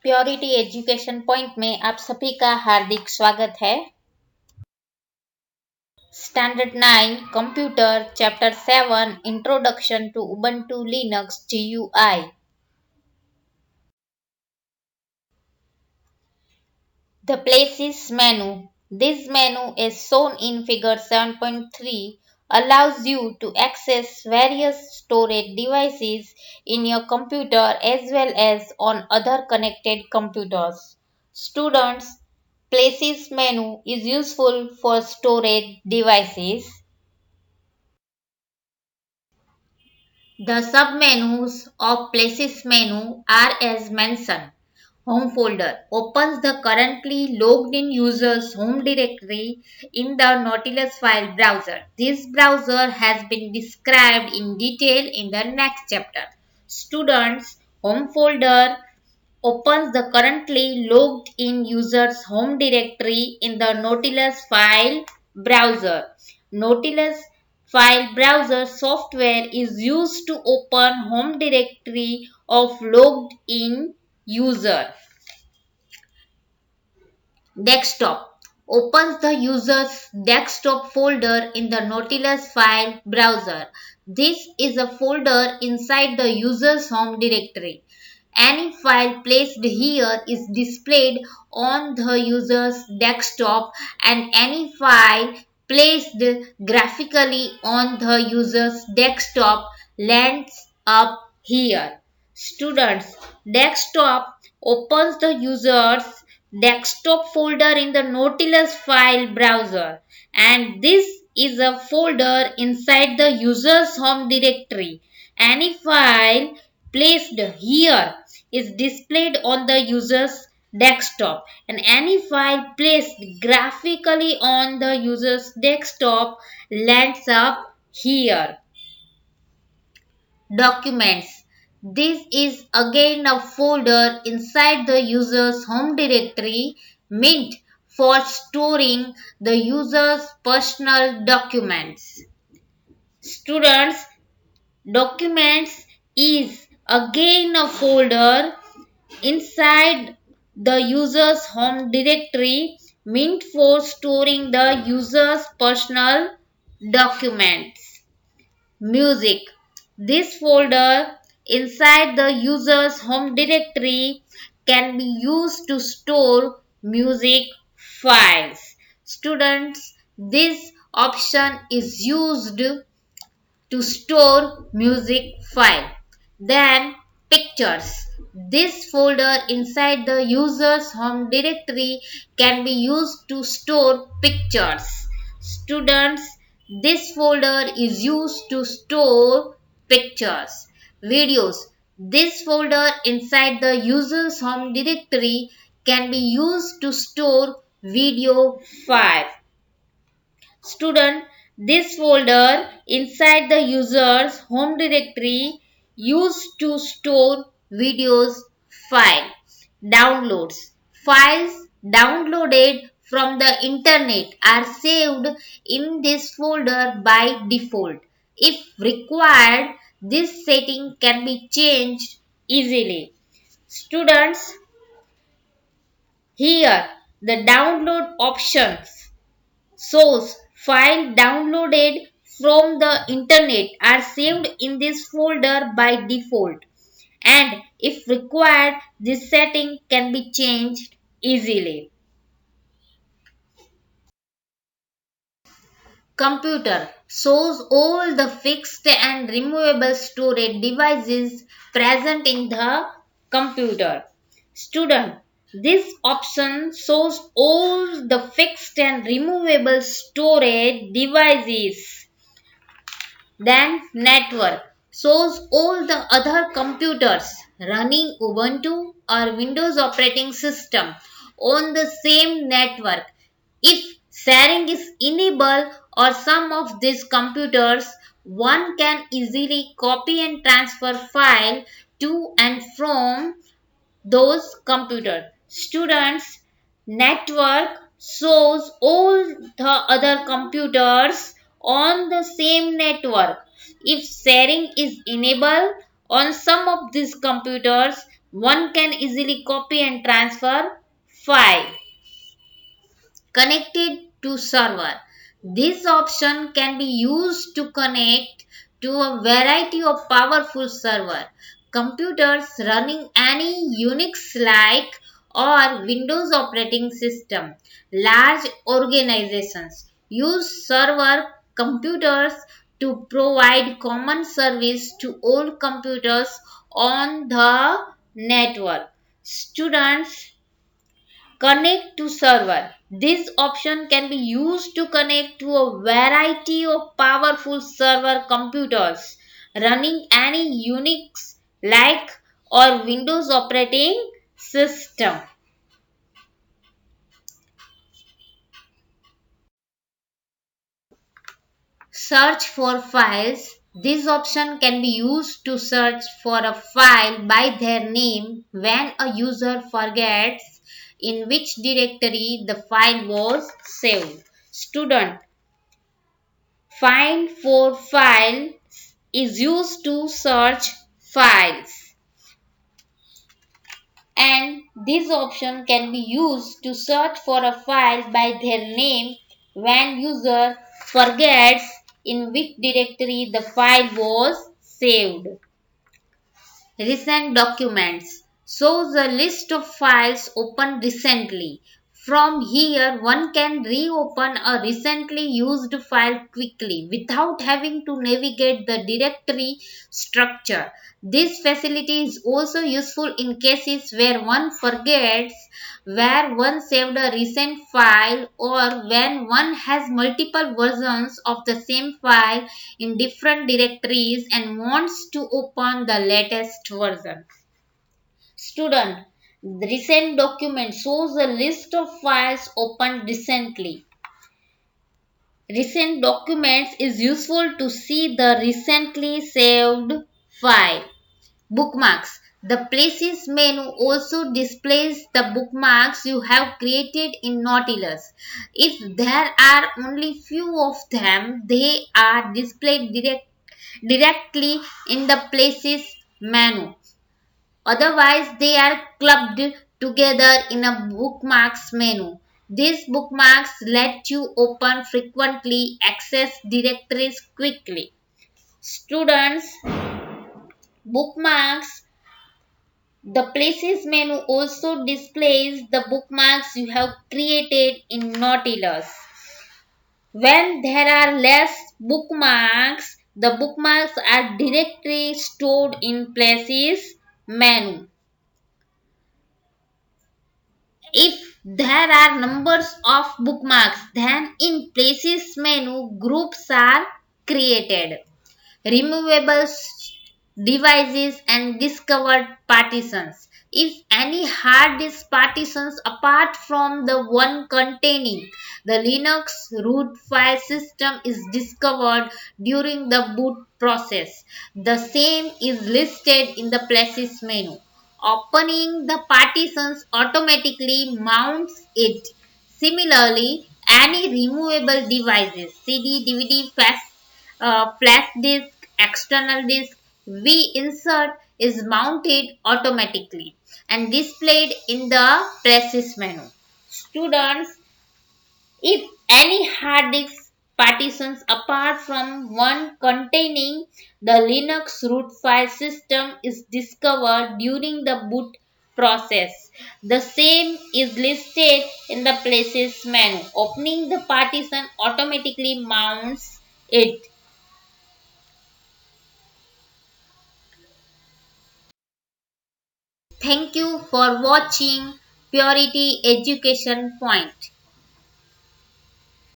Purity education point में आप सभी का हार्दिक स्वागत है। Standard 9 computer chapter 7 introduction to Ubuntu Linux GUI। The Places menu. This menu is shown in figure 7.3 allows you to access various storage devices in your computer as well as on other connected computers. Students, Places menu is useful for storage devices. The submenus of Places menu are as mentioned. Home folder opens the currently logged in user's home directory in the Nautilus file browser. This browser has been described in detail in the next chapter. Students, home folder opens the currently logged in user's home directory in the Nautilus file browser. Nautilus file browser software is used to open home directory of logged in user. Desktop opens the user's desktop folder in the Nautilus file browser. This is a folder inside the user's home directory. Any file placed here is displayed on the user's desktop, and any file placed graphically on the user's desktop lands up here. Students, desktop opens the user's desktop folder in the Nautilus file browser, and this is a folder inside the user's home directory. Any file placed here is displayed on the user's desktop, and any file placed graphically on the user's desktop lands up here. Documents. This is again a folder inside the user's home directory meant for storing the user's personal documents. Students, documents is again a folder inside the user's home directory meant for storing the user's personal documents. Music. This folder inside the user's home directory can be used to store music files. Students, this option is used to store music file. Then pictures. This folder inside the user's home directory can be used to store pictures. Students, this folder is used to store pictures. Videos. This folder inside the user's home directory can be used to store video file. Student, this folder inside the user's home directory used to store videos file. Downloads. Files downloaded from the internet are saved in this folder by default. If required, this setting can be changed easily. Students, here the download options shows files downloaded from the internet are saved in this folder by default, and if required this setting can be changed easily. Computer shows all the fixed and removable storage devices present in the computer. Student, this option shows all the fixed and removable storage devices. Then network shows all the other computers running Ubuntu or Windows operating system on the same network. If sharing is enabled or some of these computers, one can easily copy and transfer file to and from those computers. Students, network shows all the other computers on the same network. If sharing is enabled on some of these computers, One can easily copy and transfer file. Connected to server. This option can be used to connect to a variety of powerful server computers running any Unix like or Windows operating system. Large organizations use server computers to provide common service to all computers on the network. Students connect to server. This option can be used to connect to a variety of powerful server computers running any Unix like or Windows operating system. Search for files. This option can be used to search for a file by their name when a user forgets in which directory the file was saved. Student, find for file is used to search files, and this option can be used to search for a file by their name when user forgets in which directory the file was saved. Recent documents shows a list of files opened recently. From here, one can reopen a recently used file quickly without having to navigate the directory structure. This facility is also useful in cases where one forgets where one saved a recent file or when one has multiple versions of the same file in different directories and wants to open the latest version. Student, the recent document shows a list of files opened recently. Recent documents is useful to see the recently saved file. Bookmarks. The Places menu also displays the bookmarks you have created in Nautilus. If there are only few of them, they are displayed directly in the Places menu. Otherwise, they are clubbed together in a bookmarks menu. These bookmarks let you open frequently access directories quickly. Students, bookmarks. The Places menu also displays the bookmarks you have created in Nautilus. When there are less bookmarks, the bookmarks are directly stored in Places menu. If there are numbers of bookmarks, then in Places menu groups are created. Removable devices and discovered partitions. If any hard disk partitions apart from the one containing the Linux root file system is discovered during the boot process, the same is listed in the Places menu. Opening the partitions automatically mounts it. Similarly, any removable devices, CD, DVD, flash disk, external disk, we insert is mounted automatically and displayed in the Places menu. Students, if any hard disk partitions apart from one containing the Linux root file system is discovered during the boot process, the same is listed in the Places menu. Opening the partition automatically mounts it. Thank you for watching Purity Education Point.